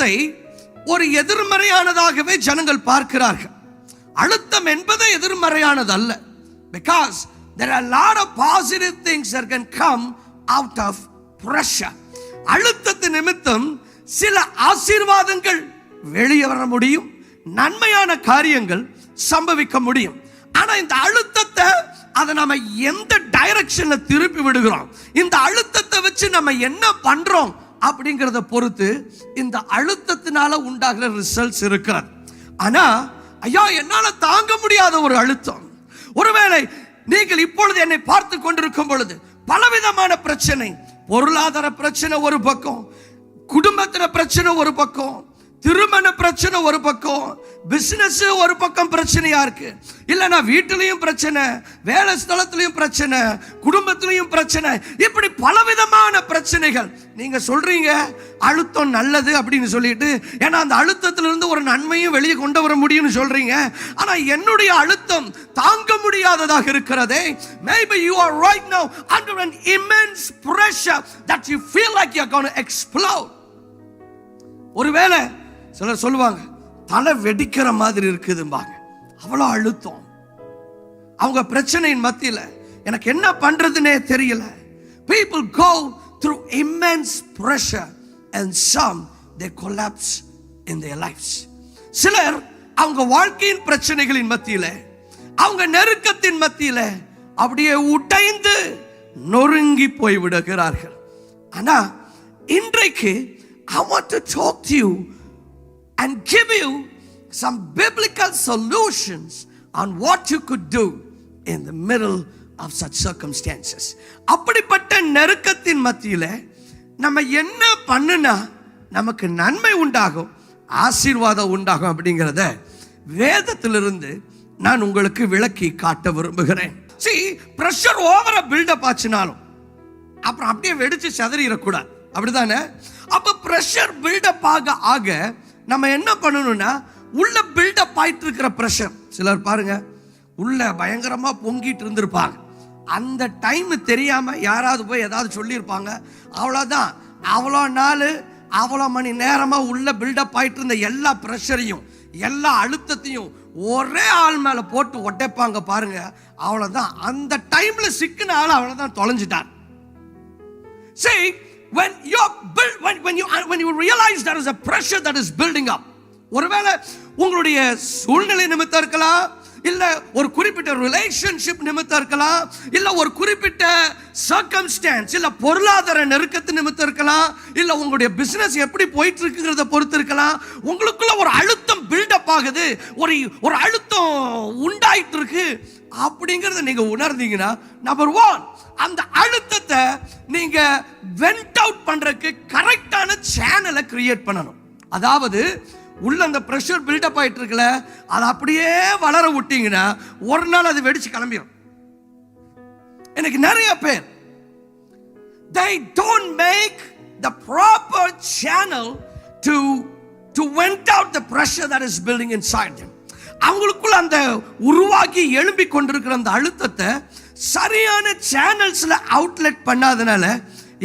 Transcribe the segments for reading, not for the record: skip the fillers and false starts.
அழுத்தத்தை ஒரு எதிர்மறையானதாகவே ஜனங்கள் பார்க்கிறார்கள். அழுத்தம் என்பது எதிர்மறையானது அல்ல. Because there are a lot of positive things that can come out of pressure. அழுத்தத்தின் நிமித்தம் சில ஆசீர்வாதங்கள் வெளியே வர முடியும், நன்மையான காரியங்கள் சம்பவிக்க முடியும். ஆனா இந்த அழுத்தத்தை அதை நம்ம எந்த டைரக்ஷன்ல திருப்பி விடுகிறோம், இந்த அழுத்தத்தை வச்சு நம்ம என்ன பண்றோம் அப்படிங்கறத பொறுத்து இந்த அழுத்தத்தினால உண்டாகிற ரிசல்ட்ஸ் இருக்கிறது. ஆனா ஐயா, என்னால தாங்க முடியாத ஒரு அழுத்தம். ஒருவேளை நீங்கள் இப்பொழுது என்னை பார்த்து கொண்டிருக்கும் பொழுது பலவிதமான பிரச்சனை, பொருளாதார பிரச்சனை ஒரு பக்கம், குடும்பத்தின பிரச்சனை ஒரு பக்கம், திருமண பிரச்சனை ஒரு பக்கம், பிசினஸ் ஒரு பக்கம் பிரச்சனையா இருக்கு, இல்லைன்னா வீட்டிலையும் பிரச்சனை, வேலை ஸ்தலத்திலையும் பிரச்சனை, குடும்பத்திலையும் பிரச்சனை, இப்படி பலவிதமான பிரச்சனைகள். நீங்க சொல்றீங்க அழுத்தம் நல்லது அப்படின்னு சொல்லிட்டு, ஏன்னா அந்த அழுத்தத்திலிருந்து ஒரு நன்மையும் வெளியே கொண்டு வர முடியும்னு சொல்றீங்க. ஆனா என்னுடைய அழுத்தம் தாங்க முடியாததாக இருக்கிறதே. Maybe you are right now under an immense pressure that you feel like you're going to explode. ஒருவேளை சிலர் சொல்லுவாங்க தலை வெடிக்கிற மாதிரி இருக்குதும்பாங்க, அவ்வளோ அழுத்தம். அவங்க பிரச்சனையின் மத்தியில் எனக்கு என்ன பண்றதுன்னே தெரியல. People go through immense pressure and some they collapse in their lives. சிலர் அவங்க வாழ்க்கையின் பிரச்சனைகளின் மத்தியில், அவங்க நெருக்கத்தின் மத்தியில் அப்படியே உடைந்து நொறுங்கி போய் விடுகிறார்கள். ஆனா இன்றைக்கு I want to talk to you and give you some biblical solutions on what you could do in the middle of such circumstances. அப்படிப்பட்ட நெருக்கத்தின் மத்தியில நம்ம என்ன பண்ணுனா நமக்கு நன்மை உண்டாகும், ஆசீர்வாதம் உண்டாகும் அப்படிங்கறத வேதத்திலிருந்து நான் உங்களுக்கு விளக்கி காட்ட விரும்புகிறேன். See, pressure ஓவரா பில்டப் ஆச்சுனாலும் அப்புறம் அப்படியே வெடிச்சு சிதறிடக்கூடாது, அப்படிதானே? அப்ப பிரஷர் பில்டப் ஆக நம்ம என்ன பண்ணணும்னா, உள்ள பில்டப் ஆயிட்டு இருக்கிற பிரஷர், சிலர் பாருங்க உள்ள பயங்கரமா பொங்கிட்டு இருந்திருப்பாங்க, அந்த டைம் தெரியாம யாராவது போய் ஏதாவது சொல்லியிருப்பாங்க, அவ்வளவுதான், அவ்வளோ நாள் அவ்வளோ மணி நேரமா உள்ள பில்டப் ஆயிட்டு இருந்த எல்லா பிரஷரையும் எல்லா அழுத்தத்தையும் ஒரே ஆள் மேல போட்டு ஒட்டைப்பாங்க பாருங்க, அவ்வளவுதான். அந்த டைம்ல சிக்கின ஆள் அவ்வளவுதான், தொலைஞ்சிட்டார். See, when you realize there is a pressure that is building up, ஒருவேளை உங்களுடைய சூழ்நிலை நிமித்தம் இருக்கலாம், இல்ல ஒரு குறிப்பிட்ட ரிலேஷன்ஷிப் நிமித்தம் இருக்கலாம், இல்ல ஒரு குறிப்பிட்ட சர்க்கம்ஸ்டான்ஸ், இல்ல பொருளாதார நெருக்கத்து நிமித்தம் இருக்கலாம், இல்ல உங்களுடைய பிசினஸ் எப்படி போயிட்டு இருக்குங்கிறத பொறுத்து இருக்கலாம். உங்களுக்குள்ள ஒரு அழுத்தம் பில்டப் ஆகுது, ஒரு அழுத்தம் உண்டாயிட்டு இருக்கு அப்படிங்கறத நீங்க உணர்ந்தீங்கன்னா, நம்பர் 1, அந்த அழுத்தத்தை நீங்க வென்ட் அவுட் பண்றதுக்கு கரெக்டான சேனலை கிரியேட் பண்ணணும். அதாவது உள்ள அந்த பிரஷர் பில்டப் ஆயிட்டு இருக்குல்ல, அதை அப்படியே வளர விட்டீங்கன்னா ஒரு நாள் அது வெடிச்சு கிளம்பிடும். எனக்கு நிறைய பேர் they don't make the proper channel to vent out the pressure that is building inside them. அவங்களுக்குள்ள அந்த உருவாகி எழும்பி கொண்டிருக்கிற அந்த அழுத்தத்தை சரியான சேனல்ஸ்ல அவுட்லெட் பண்ணாதனால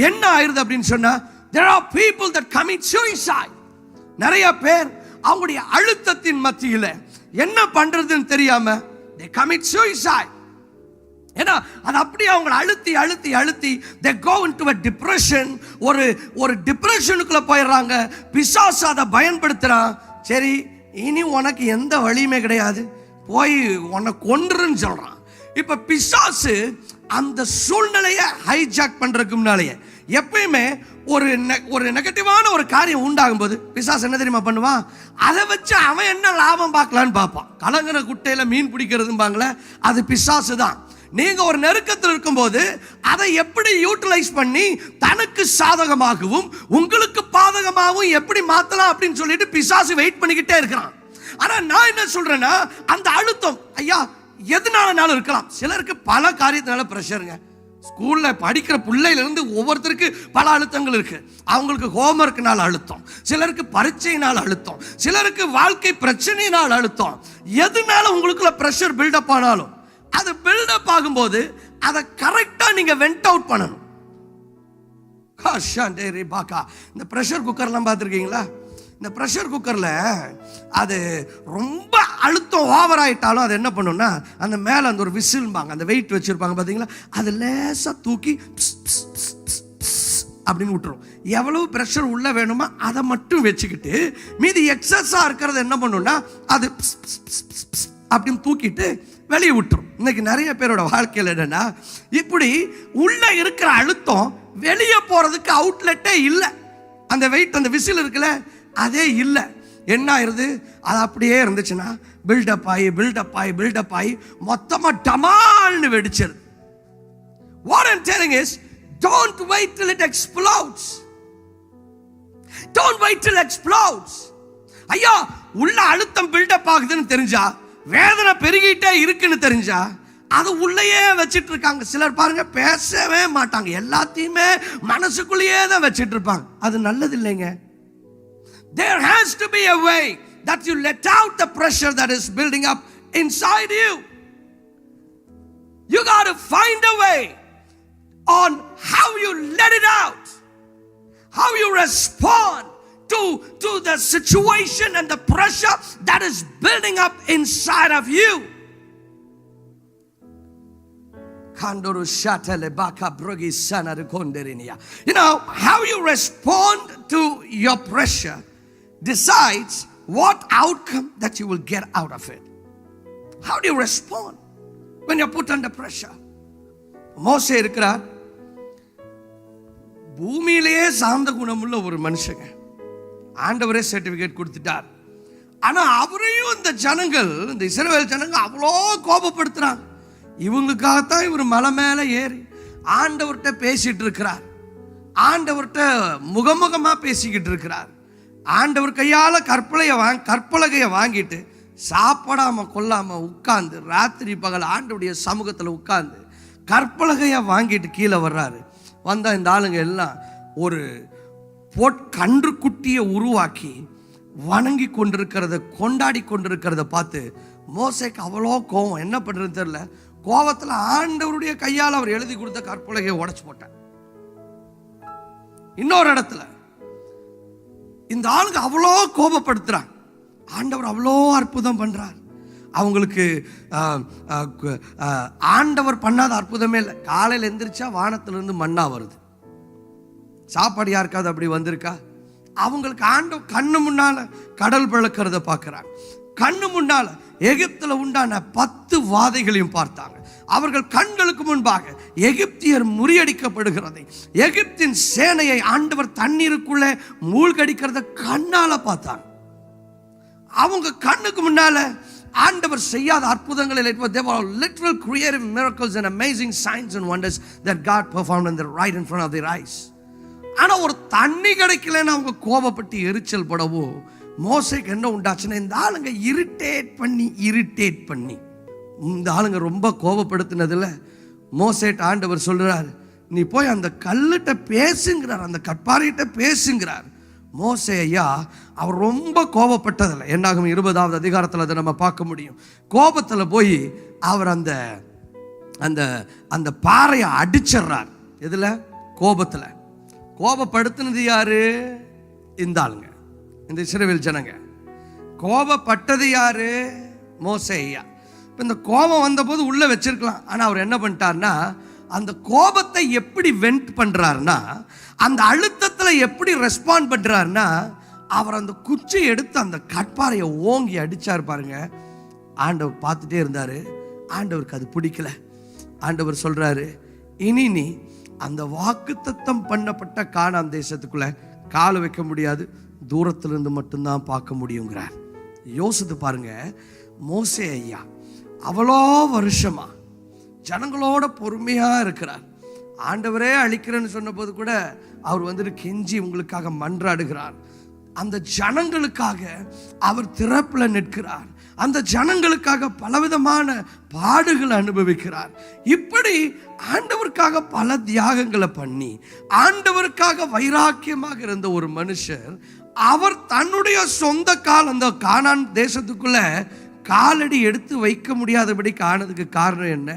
என்ன ஆயிருது அப்படின்னு சொன்னா, there are people that commit suicide. நிறைய பேர் அவங்களுடைய அழுத்தத்தின் மத்தியில என்ன பண்றதுன்னு தெரியாம they commit suicide. ஏன்னா அது அப்படியே அவங்க அழுத்தி அழுத்தி அழுத்தி they go into a depression. ஒரு டிப்ரெஷனுக்குள்ள போயிடுறாங்க. பிசாசு அதை பயன்படுத்துறான். சரி, இனி உனக்கு எந்த வழியுமே கிடையாது, போய் உன்னை கொன்றுன்னு சொல்றான். இப்ப பிசாசு அந்த சூழ்நிலையை ஹைஜாக் பண்றதுக்கு முன்னாலேயே எப்பயுமே ஒரு நெகட்டிவான ஒரு காரியம் உண்டாகும் போது பிசாசு என்ன தெரியுமா பண்ணுவான், அதை வச்சு அவன் என்ன லாபம் பார்க்கலான்னு பார்ப்பான். கலங்கிற குட்டையில மீன் பிடிக்கிறதும்பாங்களே, அது பிசாசு தான். நீங்க ஒரு நெருக்கத்தில் இருக்கும்போது அதை எப்படி யூட்டிலைஸ் பண்ணி தனக்கு சாதகமாகவும் உங்களுக்கு பாதகமாகவும் எப்படி மாத்தலாம் அப்படின்னு சொல்லிட்டு பிசாசு வெயிட் பண்ணிக்கிட்டே இருக்கிறான். ஆனா நான் என்ன சொல்றேன்னா, அந்த அழுத்தம் ஐயா எதுனாலனாலும் இருக்கலாம். சிலருக்கு பல காரியத்தினால பிரஷருங்க. ஸ்கூல்ல படிக்கிற பிள்ளையில இருந்து ஒவ்வொருத்தருக்கு பல அழுத்தங்கள் இருக்கு. அவங்களுக்கு ஹோம்வொர்க்னால அழுத்தம், சிலருக்கு பரீட்சையினால் அழுத்தம், சிலருக்கு வாழ்க்கை பிரச்சனையினால் அழுத்தம். எதுனால உங்களுக்குள்ள பிரஷர் பில்டப் ஆனாலும் அது பில்டப் ஆகும்போது அதை கரெக்டா நீங்க வென்ட் அவுட் பண்ணணும். இந்த பிரஷர் குக்கர்லாம் பார்த்துருக்கீங்களா? இந்த ப்ரெஷர் குக்கரில் அது ரொம்ப அழுத்தம் ஓவர் ஆகிட்டாலும் அது என்ன பண்ணுன்னா அந்த மேலே அந்த ஒரு விசில்பாங்க, அந்த வெயிட் வச்சுருப்பாங்க பார்த்தீங்களா, அது லேசாக தூக்கி அப்படின்னு விட்டுரும். எவ்வளவு ப்ரெஷர் உள்ள வேணுமோ அதை மட்டும் வச்சுக்கிட்டு மீதி எக்ஸஸாக இருக்கிறத என்ன பண்ணுன்னா அது அப்படின்னு தூக்கிட்டு வெளியே விட்டுரும். இன்னைக்கு நிறைய பேரோட வாழ்க்கையில் என்னன்னா, இப்படி உள்ள இருக்கிற அழுத்தம் வெளியே போறதுக்கு அவுட்லெட்டே இல்லை. அந்த வெயிட், அந்த விசில் இருக்குல்ல, அதே இல்லை. என்ன ஆயிருது, அது அப்படியே இருந்துச்சுன்னா பில்டப் ஆகி மொத்தமாக டமால்னு வெடிச்சிருது. What I'm telling is, don't wait till it explodes. Don't wait till it explodes. ஐயா, உள்ள அழுத்தம் பில்டப் ஆகுதுன்னு தெரிஞ்சா, வேதனை பெருகிட்டே இருக்குன்னு தெரிஞ்சா, அது உள்ளேயே வச்சிட்டு இருக்காங்க. சிலர் பாருங்க, பேசவே மாட்டாங்க, எல்லாத்தையுமே மனசுக்குள்ளேயே தான் வச்சிட்டு இருப்பாங்க. அது நல்லது இல்லைங்க. There has to be a way that you let out the pressure that is building up inside you. You got to find a way on how you let it out, how you respond to the situation and the pressure that is building up inside of you. You know, how you respond to your pressure decides what outcome that you will get out of it. How do you respond when you're put under pressure? மோசே இருக்கிறார், பூமியிலேயே சாந்த குணமுள்ள ஒரு மனுஷங்க, ஆண்டவரே certificate கொடுத்துட்டார். ஆனா அவரையும் இந்த ஜனங்கள், இந்த இஸ்ரவேல் ஜனங்கள் அவ்வளோ கோபப்படுத்துறாங்க. இவங்களுக்காகத்தான் இவர் மலை மேலே ஏறி ஆண்டவர்கிட்ட பேசிட்டு இருக்கிறார், ஆண்டவர்கிட்ட முகமுகமா பேசிக்கிட்டு இருக்கிறார். ஆண்டவர் கையால கற்பலகையை வாங்கிட்டு சாப்பிடாம கொள்ளாம உட்கார்ந்து ராத்திரி பகல் ஆண்டவருடைய சமூகத்தில் உட்கார்ந்து கற்பலகையை வாங்கிட்டு கீழே வர்றாரு. வந்தா இந்த ஆளுங்க எல்லாம் ஒரு கன்று குட்டியை உருவாக்கி வணங்கி கொண்டிருக்கிறத, கொண்டாடி கொண்டிருக்கிறத பார்த்து மோசேக்கு அவ்வளோ கோவம். என்ன பண்றதுன்னு தெரியல. கோவத்தில் ஆண்டவருடைய கையால் அவர் எழுதி கொடுத்த கற்பலகையை உடைச்சு போட்டார். இன்னொரு இடத்துல இந்த ஆளுங்க அவ்வளோ கோபப்படுத்துறாங்க, ஆண்டவர் அவ்வளோ அற்புதம் பண்றார். அவங்களுக்கு ஆண்டவர் பண்ணாத அற்புதமே இல்லை. காலையில் எந்திரிச்சா வானத்திலிருந்து மண்ணா வருது. சாப்பாடு யாருக்காவது அப்படி வந்திருக்கா? அவங்களுக்கு ஆண்டவர் கண்ணு முன்னால கடல் பிளக்கிறத பார்க்கிறாங்க. கண்ணு முன்னால எகிப்துல உண்டான 10 வாதைகளையும் பார்த்தாங்க. அவர்கள் கண்களுக்கு முன்பாக எகிப்தியர் முறியடிக்கப்படுகிறதை, எகிப்தின் சேனையை ஆண்டவர் தண்ணீருக்குள்ளே மூழ்கடிக்கிறத கண்ணால பார்த்தாங்க. அவங்க கண்ணுக்கு முன்னால ஆண்டவர் செய்யாத அற்புதங்கள். There were literal creative miracles and amazing signs and wonders that God performed in the right in front of their eyes. ஆனா ஒரு தண்ணி கிடைக்கலன்னு அவங்க கோபப்பட்டு எரிச்சல் படவோ, மோசேக்கு என்ன உண்டாச்சுன்னா, இந்த ஆளுங்க இரிட்டேட் பண்ணி இந்த ஆளுங்க ரொம்ப கோபப்படுத்தினதுல மோசேட்ட ஆண்டவர் சொல்றார், நீ போய் அந்த கல்லுட்ட பேசுங்கிறார், அந்த கற்பாறையிட்ட பேசுங்கிறார். மோசே ஐயா அவர் ரொம்ப கோபப்பட்டதில்லை. என்னாகும் 20வது அதிகாரத்தில் அதை நம்ம பார்க்க முடியும். கோபத்தில் போய் அவர் அந்த அந்த அந்த பாறையை அடிச்சிடுறார். எதுல? கோபத்தில். கோபப்படுத்தினது யாரு? இந்த ஆளுங்க, இந்த இஸ்ரவேல் ஜனங்க. கோபப்பட்டது யாரு? மோசே ஐயா. இப்போ இந்த கோபம் வந்தபோது உள்ள வச்சிருக்கலாம். ஆனால் அவர் என்ன பண்ணிட்டார்னா, அந்த கோபத்தை எப்படி வெண்ட் பண்றாருன்னா, அந்த அழுத்தத்தில் எப்படி ரெஸ்பாண்ட் பண்றாருன்னா, அவர் அந்த குச்சியை எடுத்து அந்த கற்பாறையை ஓங்கி அடிச்சார் பாருங்க. ஆண்டவர் பார்த்துட்டே இருந்தாரு. ஆண்டவருக்கு அது பிடிக்கல. ஆண்டவர் சொல்றாரு, இனி நீ அந்த வாக்குத்தத்தம் பண்ணப்பட்ட கானான் தேசத்துக்குள்ள கால் வைக்க முடியாது, தூரத்திலிருந்து மட்டும்தான் பார்க்க முடியுங்கிறார். யோசித்து பாருங்க, மோசே ஐயா அவ்வளோ வருஷமா ஜனங்களோட பொறுமையா இருக்கிறார். ஆண்டவரே அழிக்கிறேன்னு சொன்ன போது கூட அவர் வந்துட்டு கெஞ்சி உங்களுக்காக மன்றாடுகிறார். அந்த ஜனங்களுக்காக அவர் திறப்புல நிற்கிறார். அந்த ஜனங்களுக்காக பலவிதமான பாடுகளை அனுபவிக்கிறார். இப்படி ஆண்டவருக்காக பல தியாகங்களை பண்ணி ஆண்டவருக்காக வைராக்கியமாக இருந்த ஒரு மனுஷர், அவர் தன்னுடைய சொந்த கால் அந்த கானான் தேசத்துக்குள்ள காலடி எடுத்து வைக்க முடியாதபடி காணதுக்கு காரணம் என்ன?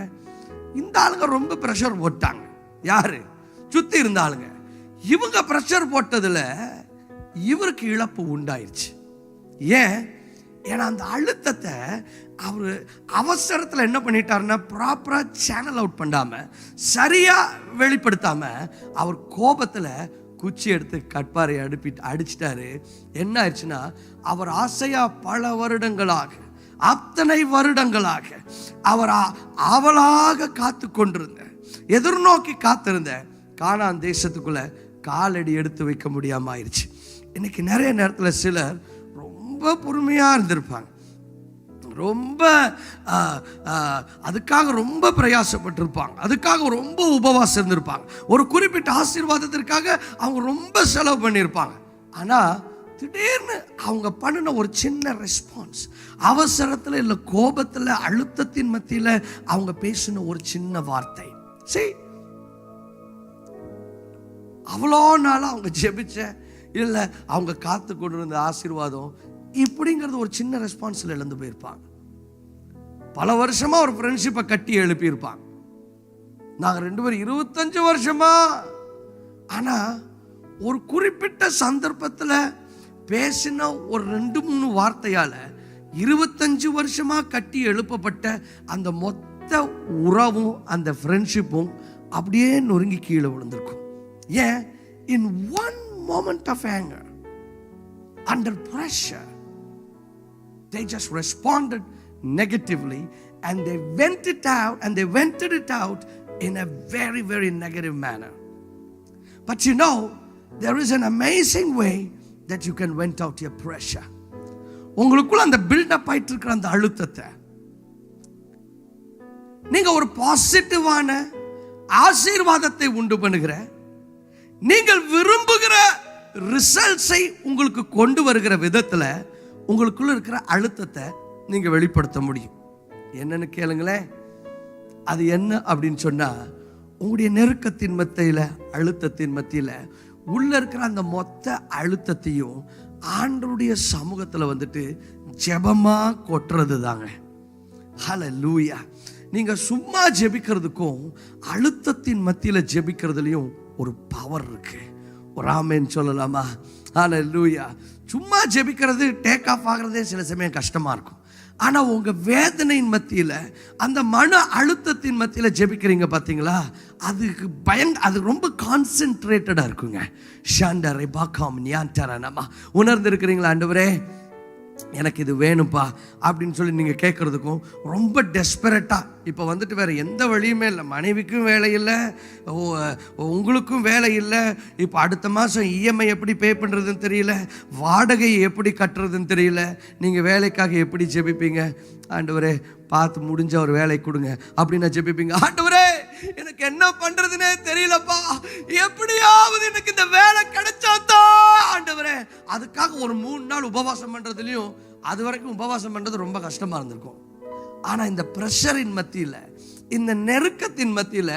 இந்த ஆளுங்க ரொம்ப பிரஷர் போட்டாங்க. யாரு? சுத்தி இருந்த ஆளுங்க. இவங்க பிரஷர் போட்டதுல இவருக்கு இழப்பு உண்டாயிருச்சு. ஏன்? ஏன்னா அந்த அழுத்தத்தை அவர் அவசரத்தில் என்ன பண்ணிட்டாருன்னா ப்ராப்பரா சேனல் அவுட் பண்ணாம, சரியா வெளிப்படுத்தாம, அவர் கோபத்தில் குச்சி எடுத்து கட்பாரை அடிச்சிட்டாரு. என்ன ஆயிடுச்சுன்னா, அவர் ஆசையா பல வருடங்களாக, அத்தனை வருடங்களாக அவர் அவளாக காத்து கொண்டிருந்த, எதிர்நோக்கி காத்திருந்த கானான் தேசத்துக்குள்ள காலடி எடுத்து வைக்க முடியாம ஆயிடுச்சு. இன்னைக்கு நிறைய நேரத்தில் சிலர் ரொம்ப பொறுமையா இருந்திருப்பாங்க, ரொம்ப அதுக்காக ரொம்ப பிரயாசப்பட்டிருப்பாங்க, அதுக்காக ரொம்ப உபவாசம் இருந்திருப்பாங்க, ஒரு குறிப்பிட்ட ஆசீர்வாதத்திற்காக அவங்க ரொம்ப செலவு பண்ணியிருப்பாங்க. ஆனால் திடீர்னு அவங்க பண்ணின ஒரு சின்ன ரெஸ்பான்ஸ், அவசரத்தில் இல்லை கோபத்தில் அழுத்தத்தின் மத்தியில் அவங்க பேசின ஒரு சின்ன வார்த்தை, சரி அவ்வளோ நாளாக அவங்க ஜெபிச்ச இல்லை அவங்க காத்து கொண்டு இருந்த ஆசீர்வாதம் இப்படிங்கிறது ஒரு சின்ன ரெஸ்பான்ஸில் இழந்து போயிருப்பாங்க. பல வருஷமா ஒரு ஃப்ரெண்ட்ஷிப்பை கட்டி எழுப்பியிருப்பாங்க. நாங்கள் 2 பேரும் 25 வருஷமா. ஆனால் ஒரு குறிப்பிட்ட சந்தர்ப்பத்தில் பேசின ஒரு 2-3 வார்த்தையால் 25 வருஷமா கட்டி எழுப்பப்பட்ட அந்த மொத்த உறவும் அந்த ஃப்ரெண்ட்ஷிப்பும் அப்படியே நொறுங்கி கீழே விழுந்திருக்கும். ஏன்? In one moment of anger, under pressure, they just responded negatively and they vented it out in a very, very negative manner. But you know, there is an amazing way that you can vent out your pressure. உங்களுக்குள்ள அந்த build up ஆயிட்டு இருக்கிற அந்த அழுத்தத்தை நீங்க ஒரு பாசிட்டிவான ஆசீர்வாதத்தை உண்டு பண்ணுகிற, நீங்கள் விரும்புகிற ரிசல்ட்ஸை உங்களுக்கு கொண்டு வருகிற விதத்தில் உங்களுக்குள்ள இருக்கிற அழுத்தத்தை நீங்க வெளிப்படுத்த முடியும். என்னன்னு கேளுங்களேன். அது என்ன அப்படின்னு சொன்னா, உங்களுடைய நெருக்கத்தின் மத்தியில, அழுத்தத்தின் மத்தியில உள்ள இருக்கிற அந்த மொத்த அழுத்தத்தையும் ஆண்டவருடைய சமூகத்தில் வந்துட்டு ஜெபமா கொட்டுறது தாங்க. ஹல்லேலூயா. நீங்க சும்மா ஜெபிக்கிறதுக்கும் அழுத்தத்தின் மத்தியில ஜெபிக்கிறதுலையும் ஒரு பவர் இருக்கு. ஒரு ஆமென் சொல்லலாமா? ஹல்லேலூயா. சும்மா ஜெபிக்கிறது டேக் ஆஃப் ஆகிறதே சில சமயம் கஷ்டமா இருக்கும். ஆனால் உங்கள் வேதனையின் மத்தியில், அந்த மன அழுத்தத்தின் மத்தியில் ஜெபிக்கிறீங்க பார்த்தீங்களா, அது ரொம்ப கான்சென்ட்ரேட்டடாக இருக்குங்க. ஷாண்டரை பாக்காம் ஞான்டரா நம்ம உணர்ந்திருக்கிறீங்களா? ஆண்டவரே எனக்கு இது வேணும்ப்பா அப்படின்னு சொல்லி நீங்கள் கேட்குறதுக்கும் ரொம்ப டெஸ்பரேட்டாக, இப்போ வந்துட்டு வேறு எந்த வழியுமே இல்லை, மனைவிக்கும் வேலை இல்லை, உங்களுக்கும் வேலை இல்லை, இப்போ அடுத்த மாதம் இஎம்ஐ எப்படி பே பண்ணுறதுன்னு தெரியல, வாடகை எப்படி கட்டுறதுன்னு தெரியல, நீங்கள் வேலைக்காக எப்படி ஜெபிப்பீங்க? ஆண்டவரே பார்த்து முடிஞ்ச ஒரு வேலை கொடுங்க அப்படின்னு ஜெபிப்பீங்க. ஆண்டவரே எனக்கு என்ன பண்ணுறதுனே தெரியலப்பா, எப்படியாவது எனக்கு இந்த வேலை கிடைச்சாத்தா ஆண்டவரே. அதுக்காக ஒரு 3 நாள் உபவாசம் பண்ணுறதுலையும், அது வரைக்கும் உபவாசம் பண்ணுறது ரொம்ப கஷ்டமாக இருந்திருக்கும். ஆனால் இந்த ப்ரெஷரின் மத்தியில், இந்த நெருக்கத்தின் மத்தியில்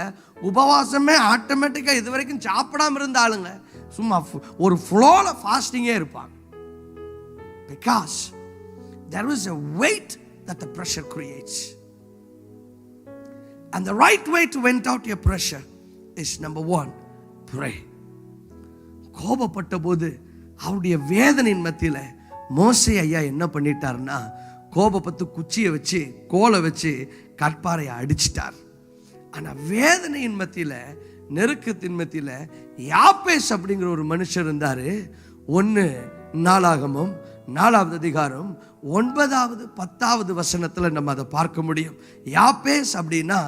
உபவாசமே ஆட்டோமேட்டிக்காக இது வரைக்கும் சாப்பிடாம இருந்த ஆளுங்க சும்மா ஒரு ஃப்ளோவில் ஃபாஸ்டிங்கே இருப்பாங்க. Because there is a weight that the pressure creates. And the right way to vent out your pressure is number 1, pray. கோபப்பட்ட போது அவருடைய வேதனையின் மத்தியில் மோசே ஐயா என்ன பண்ணிட்டாருன்னா, கோபப்பட்டு குச்சியை வச்சு கோலை வச்சு கற்பாரையை அடிச்சிட்டார். ஆனால் வேதனையின் மத்தியில், நெருக்கத்தின் மத்தியில் யாப்பேஸ் அப்படிங்கிற ஒரு மனுஷர் இருந்தார். 1 நாளாகமம் 4வது அதிகாரம் 9வது 10வது வசனத்தில் நம்ம அதை பார்க்க முடியும். யாப்பேஸ் அப்படின்னா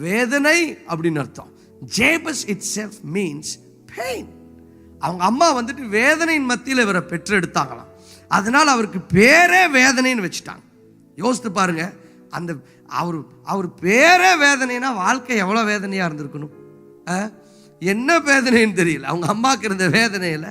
வேதனை அப்படின்னு அர்த்தம். Jebus itself means pain. அவங்க அம்மா வந்துட்டு வேதனையின் மத்தியில் இவரை பெற்றெடுத்தாங்களாம். அதனால் அவருக்கு பேரே வேதனைன்னு வச்சுட்டாங்க. யோசித்து பாருங்க, அந்த அவர் பேரே வேதனைனா வாழ்க்கை எவ்வளோ வேதனையாக இருந்திருக்கணும். என்ன வேதனைன்னு தெரியல. அவங்க அம்மாவுக்கு இருந்த வேதனையில்,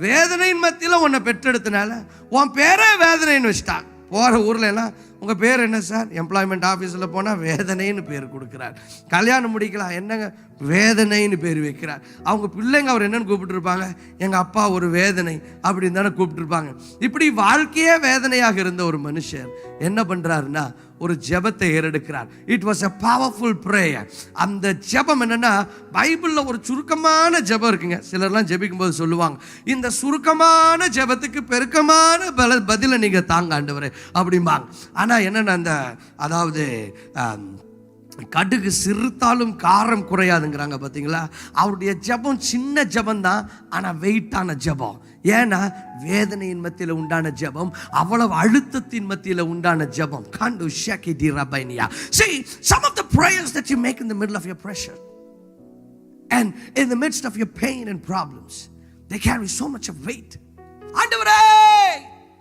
வேதனையின் மத்தியில் உன்னை பெற்றெடுத்தனால உன் பேரே வேதனைன்னு வச்சுட்டாங்க. போகிற ஊரில் எல்லாம் உங்கள் பேர் என்ன சார்? எம்ப்ளாய்மெண்ட் ஆஃபீஸில் போனால் வேதனைன்னு பேர் கொடுக்குறார். கல்யாணம் முடிக்கலாம், என்னங்க வேதனைன்னு பேர் வைக்கிறார். அவங்க பிள்ளைங்க அவர் என்னன்னு கூப்பிட்டுருப்பாங்க, எங்கள் அப்பா ஒரு வேதனை அப்படின்னு தானே கூப்பிட்டுருப்பாங்க. இப்படி வாழ்க்கையே வேதனையாக இருந்த ஒரு மனுஷர் என்ன பண்ணுறாருன்னா ஒரு ஜெபத்தை ஏறெடுக்கிறார். It was a powerful prayer. அந்த ஜெபம் என்னன்னா, பைபிளில் ஒரு சுருக்கமான ஜெபம் இருக்குங்க. சிலர்லாம் ஜெபிக்கும் போது சொல்லுவாங்க, இந்த சுருக்கமான ஜெபத்துக்கு பெருக்கமான பதிலை நீங்கள் தாங்க ஆண்டவரே அப்படிம்பாங்க. ஆனால் என்னென்ன அந்த அதாவது கடுகு சிறுத்தாலும் காரம் குறையாதுங்கிறாங்க பார்த்தீங்களா. அவருடைய ஜெபம் சின்ன ஜெபம் தான், ஆனால் வெயிட்டான ஜெபம். ஏன்னா வேதனையின் மத்தியில் உண்டான ஜெபம், அவ்வளவு அழுத்தத்தின் மத்தியில் உண்டான ஜெபம். கண்டு ஷக்கி D ரபைனியா. See, some of the prayers that you make in the middle of your pressure and in the midst of your pain and problems, they carry so much of weight. ஆண்டவரே,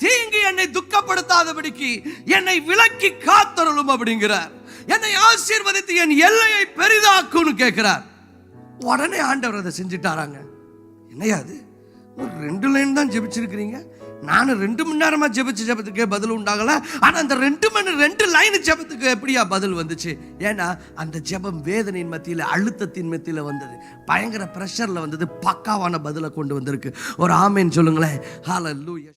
தீங்கு என்னை துக்கப்படுத்தாதபடிக்கு என்னை விலக்கி காத்தருளும் அப்படிங்கிறார். என்னை ஆசீர்வதித்து என் எல்லையை பெரிதாக்குன்னு கேட்கிறார். உடனே ஆண்டவர் அதை செஞ்சுட்டாராங்க. என்னையா அது, ஒரு 2 லைன் தான் ஜெபிச்சிருக்கிறீங்க, நானும் 2 மணி நேரமா ஜெபிச்ச ஜெபத்துக்கே பதில் உண்டாகல, ஆனா அந்த 2 லைன் ஜெபத்துக்கு எப்படியா பதில் வந்துச்சு? ஏன்னா அந்த ஜெபம் வேதனையின் மத்தியில் அழுத்தத்தின் மத்தியில் வந்தது, பயங்கர பிரஷர்ல வந்தது, பக்காவான பதிலை கொண்டு வந்திருக்கு. ஒரு ஆமேன் சொல்லுங்களேன். ஹல்லேலூயா.